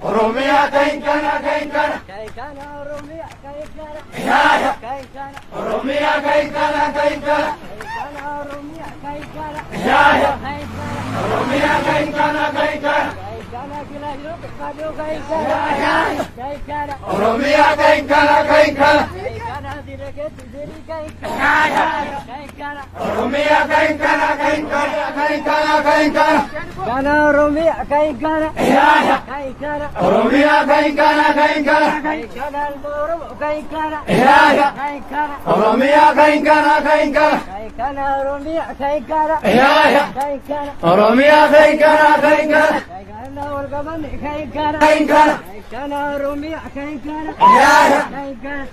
Oromia kain kana Oromia kain kana Oromia kain kana Oromia kain kana Oromia kain kana Kana Oromia kain kana Oromia kain kana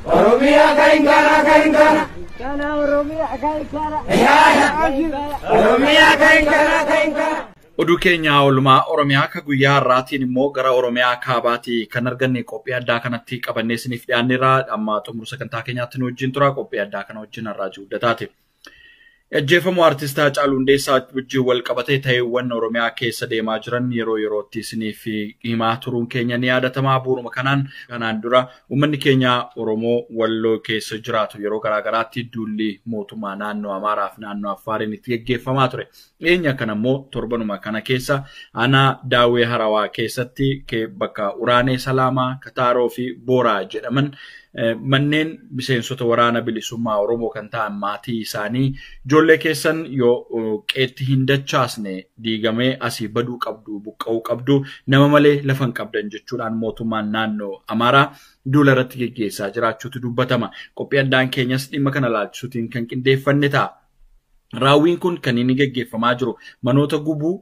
Oromia kain kana Oromia kain Oduu keenya oolmaa Oromiyaa ka guyyaa har'aatiin immoo gara Oromiyaa kaabaatti kan arganne qophii addaa kanatti qabannee isiniif dhiyaanneerra amma xumura sagantaa keenyaatti nu wajjin tura qophii addaa kana wajjin har'aa jiruudataati. Ejjeefamuu artistaa Haacaaluu Hundeessaa wajjin wal qabatee ta'eewwan Oromiyaa keessa deemaa jiran yeroo yerootti isiniif himaa turuun keenya ni yaadatamaa. Bu'uuruma kanaan dura uummanni keenya Oromoo Walloo keessa jiraatu yeroo garaagaraatti duulli mootummaa naannoo Amaaraaf naannoo Affaariin itti gaggeeffamaa ture. Eenya kana immoo torbanuma kana keessa aanaa dawwe harawaa keessatti bakka Uraanee Salaamaa, Kataaroo fi Booraa jedhaman manneen miseensota waraana bilisummaa Oromoo kan ta'an maatii isaanii ijoollee keessan yoo qeetti hin dachaasne diigamee asii baduu qabdu buqqa'uu qabdu nama malee lafa hin qabdan jechuudhaan mootummaan naannoo Amaaraa duula irratti gaggeessaa jiraachuutu dubbatama. Qophii addaan keenyas dhimma kana laalchisuutiin kan qindeeffanne ta'a. Raawwiin kun kan inni gaggeeffamaa jiru manoota gubuu,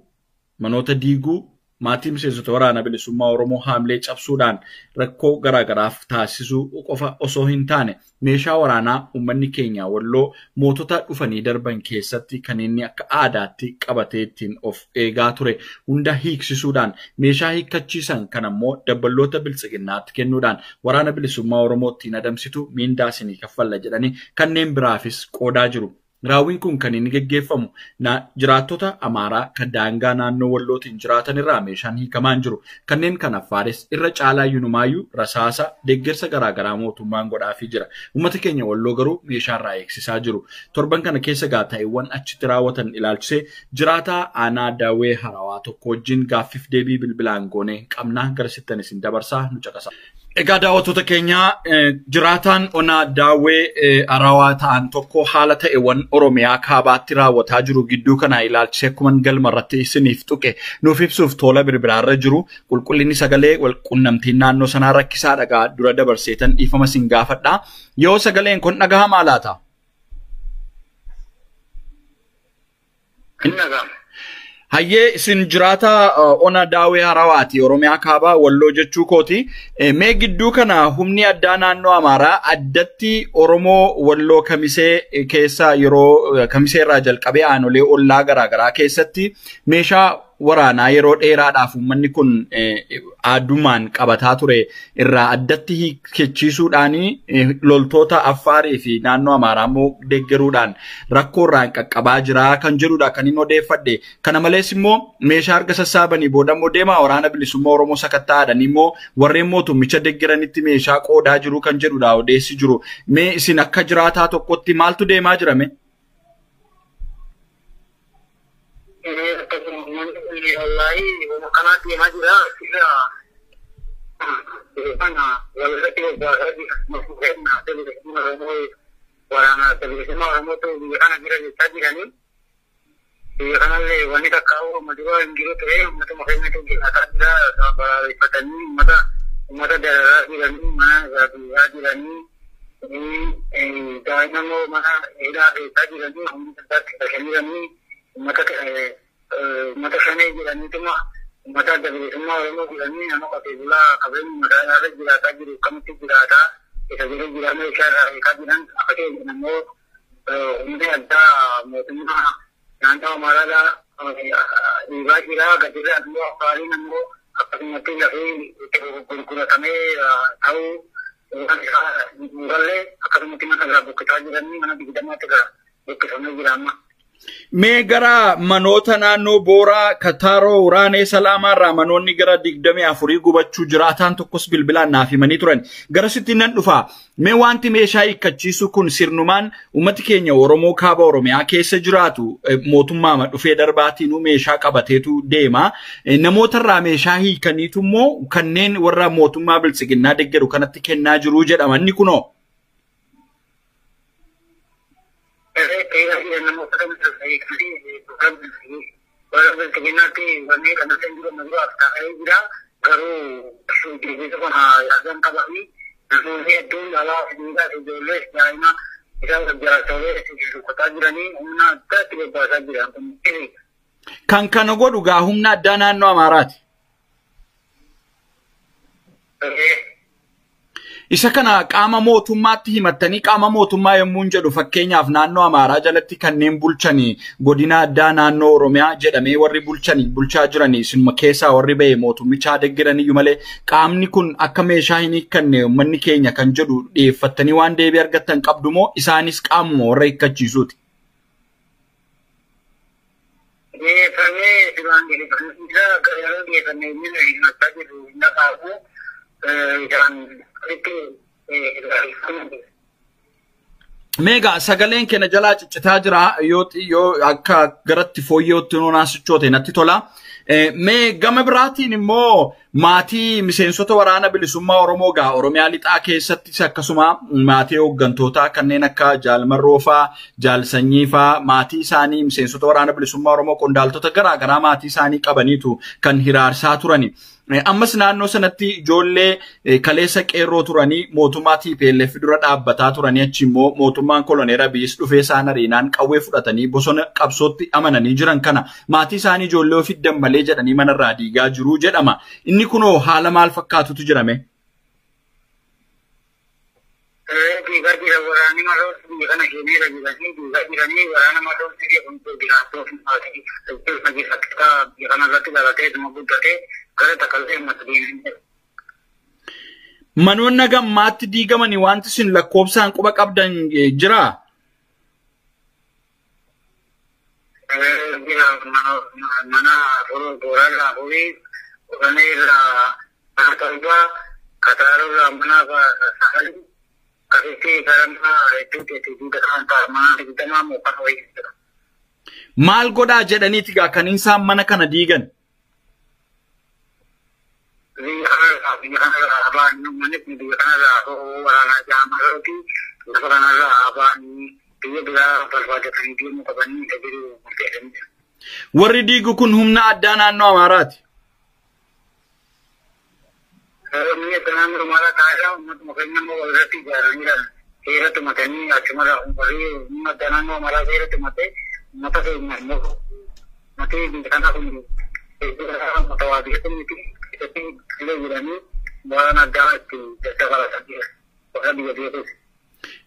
manoota diiguu, maatii miseensota waraana bilisummaa Oromoo haamlee cabsuudhaan rakkoo garaagaraaf taasisuu qofa osoo hin taane meeshaa waraanaa uummanni keenya Walloo mootota dhufanii darban keessatti kan inni akka aadaatti qabatee ittiin of eegaa ture hunda hiiksisuudhaan meeshaa hiikkachiisan kan ammoo dabballoota biltsiginnaatti kennuudhaan waraana bilisummaa Oromoo ittiin adamsitu miindaa isinii kaffalla jedhanii kanneen biraafis qoodaa jiru. Raawwiin kun kan inni gaggeeffamu jiraattota Amaaraa kan daangaa naannoo Wallootiin jiraatan irraa meeshaan hiikamaan jiru. Kanneen kan Affaares irra caalaa yunumaayyuu rasaasa deeggarsa garaagaraa mootummaan godhaafii jira. Uummata keenya Walloo garuu meeshaarraa eegsisaa jiru. Torban kana keessa gaataa'eewwan achitti raawwatan ilaalchisee jiraataa aanaa dawwe harawaa tokko wajjin gaaffiif deebii bilbilaan goonee qabnaa garasittan isin dabarsaa nu caqasa. Egaa daawwattoota keenya jiraataan ona dawwe harawaa ta'an tokko haala ta'eewwan Oromiyaa kaabaatti raawwataa jiru gidduu kana ilaalchisee akkuma galma irratti isiniif tuqe nuuf ibsuuf tola birbiraarra jiru qulqullinni sagalee wal qunnamtiin naannoo sanaa rakkisaa dhagaa dura dabarseetan dhiifama sin gaafadha. Yoo sagaleen kun dhagahamaa laata? Hayyee isin jiraata ona dawwe harawaati Oromiyaa kaabaa Walloo jechuu kooti. Mee gidduu kana humni addaa naannoo Amaaraa addatti Oromoo Walloo kamisee keessa yeroo kamisee irraa jalqabee aanolee ollaa garaagaraa keessatti meeshaa waraanaa yeroo dheeraadhaaf uummanni kun aadumaan qabataa ture irraa addatti hiikkachiisuudhaan loltoota Affaarii fi naannoo Amaaraa immoo deeggaruudhaan rakkoo irraan qaqqabaa jira kan jedhudha kan inni odeeffadhe. Kana malees immoo meeshaa erga sassaabanii booda immoo deemaa waraana bilisummaa Oromoo sakatta'aadhaan immoo warreen mootummicha deeggaranitti meeshaa qoodaa jiru kan jedhudha odeessi jiru. Mee isin akka jiraataa tokkotti maaltu deemaa jirame? Wallahi kana deemaa jira sila kana walirratti waraana bilisummaa Oromoo ta'uu kana jira jechaa jiranii kanallee wanni takkaa'u madura hin jiru ture uummatuma keenyatu jiraataa jira balaaleffatanii uummata dararaa jiranii mana irraa jiranii daa'imman immoo mana hidhaa keessaa jiranii humna addaatti bashannananii mata shane jiranii tuma mata bilisummaa Oromoo jiranii nama qotee bulaa qabeenya magaalaa jiraataa jiru kamitti jiraataa isa jiru jiraame isaa eegaa jiran akka ta'e immoo humni addaa mootummaa naannoo Amaaraa dhiibaa jira gadirra immoo Affaariin immoo akkasumatti lafee gurguratamee ta'uu murallee akkasumatti mana irraa bukkisaa jiranii mana digdamaatti irraa bukkifamee jira amma. Mee gara manoota naannoo Booraa, Kataaroo, Uraanee, Salaamaa irraa manoonni gara 24 gubachuu jiraataan tokkos bilbilaan naaf himanii turan. Garasitti nan dhufa. Mee wanti meeshaa hiikkachiisu kun sirnumaan uummati keenya Oromoo kaaba Oromiyaa keessa jiraatu mootummaa dhufee darbaatiin meeshaa qabateetu deema. Namoota irraa meeshaa hiikaniitu immoo kanneen warra mootummaa biltsiginnaa deeggaru kanatti kennaa jiru jedhama. Inni kunoo kan kana godhu gaa humna addaa naannoo Amaaraati. Isa kana qaama mootummaatti himattanii qaama mootummaa yommuu jedhu fakkeenyaaf naannoo Amaaraa jalatti kanneen bulchanii godina addaa naannoo Oromiyaa jedhamee warri bulchaa jiranii sinuma keessaa warri ba'e mootummichaa deeggaraniyyuu malee qaamni kun akka meeshaa hin hiikkanne uummanni keenya kan jedhu dhiyeeffattanii waan deebii argattan qabdu moo isaanis qaamuma warra hiikkachiisuuti? Mega sagaleen keenya jalaa ciccitaa jira yoo akka garatti fooyyootti noonasichoote natti tola. Mee gama biraatiin immoo maatii miseensota waraana bilisummaa Oromoo gaa Oromiyaa lixaa keessattis akkasuma maatii hooggantootaa kanneen akka Jaalmarroofaa, Jaalsanyiifaa maatii isaanii miseensota waraana bilisummaa Oromoo qondaaltota garaa garaa maatii isaanii qabaniitu kan hiraarsaa turani. Ammas naannoo sanatti ijoollee kaleessa qeerroo turanii mootummaa TPLF dura dhaabbataa turanii achi immoo mootummaan koloneera biyyis dhufee isaan ariinaan qawwee fudhatanii bosona qabsootti amananii jiran kana maatii isaanii ijoollee ofiddan malee jedhanii manarraa diigaa jiru jedhama. Inni kunoo haala maal fakkaatutu jirame? Diigaa jira waraanni maloo biyya kana keenyarra jiranii diigaa jiranii waraana maloo biyya kun jiraatoo biyya kanarratti dhalatee dhuma guddatee manoonni gammaatti diigamanii wanti isin lakkoofsaan quba qabdan jira? Mana Booraa horii Uraneerraa Kataaroo Kataaroo mana Sahalii Kasitti Karamaa Reetuuti Duudhaan mana digdamaa mookan wayii jira. Maal godhaa jedhaniiti gaa kan isaan mana kana diigan? Warri diigu kun humna addaa naannoo Amaaraati.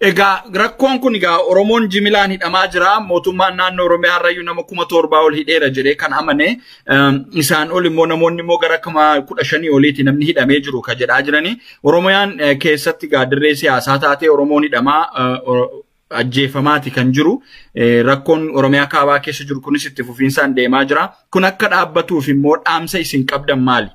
Egaa rakkoon kun egaa Oromoon jimilaan hidhamaa jira mootummaan naannoo Oromiyaa irrayyuu nama 7,000 ol hidheera jedhee kan amane isaan ol immoo namoonni immoo gara 15,000 oliiti namni hidhamee jiru ka jedhaa jiranii Oromiyaan keessatti egaa dirree siyaasaa taatee Oromoon hidhamaa ajjeefamaati kan jiru rakkoon Oromiyaa kaabaa keessa jiru kunis itti fufiinsaan deemaa jira kun akka dhaabbatuuf immoo dhaamsa isin qabdan maali?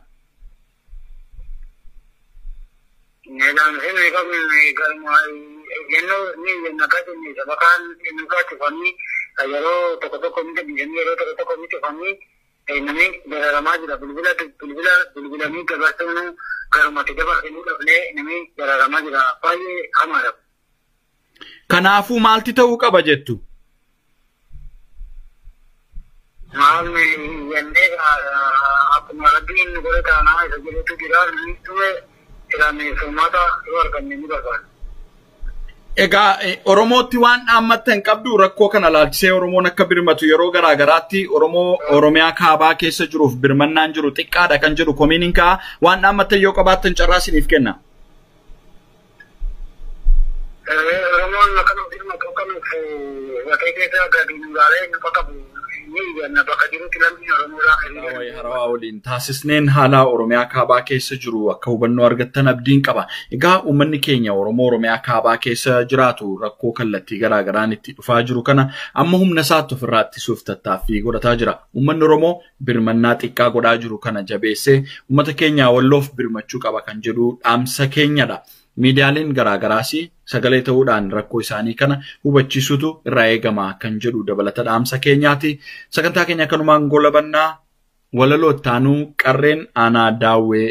Kanaafuu maalti ta'uu qaba jettu? Egaa Oromootti waan dhaammattan qabdu rakkoo kana laalchisee Oromoon akka birmatu yeroo garaa garaatti Oromiyaa kaabaa keessa jiruuf birmannaan jiru xiqqaadha kan jedhu komiiniin ka'a waan dhaammattan yoo qabaattan carraa isiniif kenna. Oromoon akka birmatu akka watee keessa gadi nuraalee nu qabu harawa waliin taasisneen haala Oromiyaa kaabaa keessa jiru akka hubannoo argattan abdiin qaba. Egaa uummanni keenya Oromiyaa kaabaa keessa jiraatu rakkoo kallattii garaa garaan itti dhufaa jiru kana amma humna isaatti ofirraa ittisuuf tattaaffii godhataa jira. Uummanni Oromoo birmannaa xiqqaa godhaa jiru kana jabeessee uummata keenya walloof birmachuu qaba kan jedhu dhaamsa keenyadha. Miidiyaaleen garaa garaas sagalee ta'uudhaan rakkoo isaanii kana hubachiisuutu irraa eegama kan jedhu dabalata dhaamsa keenyaati. Sagantaa keenya kanumaan goolabannaa walaloo taanuu qarreen aanaa dawwe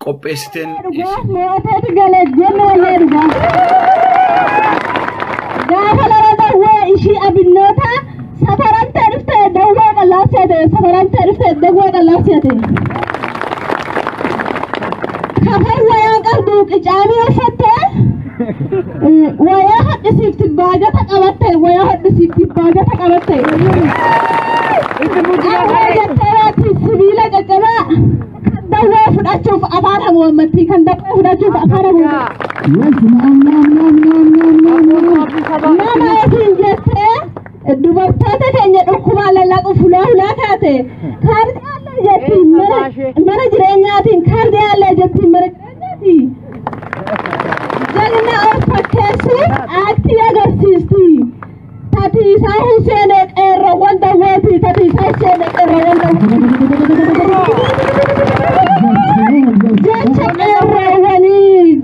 qopheessiteen kafar waya qabdu qicaami ufatte waya hadisiifti baagata qabatte waya hadisiifti baagata qabatte jettee sibiila qaqqaba dawwee fudhachuuf afaan hamuummatti kan dawwee fudhachuuf afaan nama yookiin jettee dubartoota keenya dhukkuba lallaqu fulaa hulaa taate kaarti jetti mana jireenyaatiin kaardee allee jetti mana jireenyaatiin jalina of fakkeessu aktii agarsiisti tati isaa Huseen qeerroowwan dawweeti tati isaa Huseen qeerroowwan dawweeti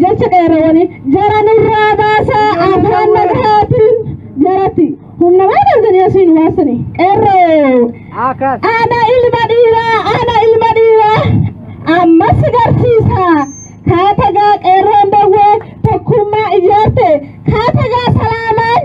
jecha qeerroowwanii jaranirraa baasaa afaan nagahaatiin jarati humna waan arganii asiin waasanii qeerroo ana ilma dhiiraa ammas garsiisa kaatagaa qeerroon dawwee tokkummaa ijaarte kaatagaa salaamaan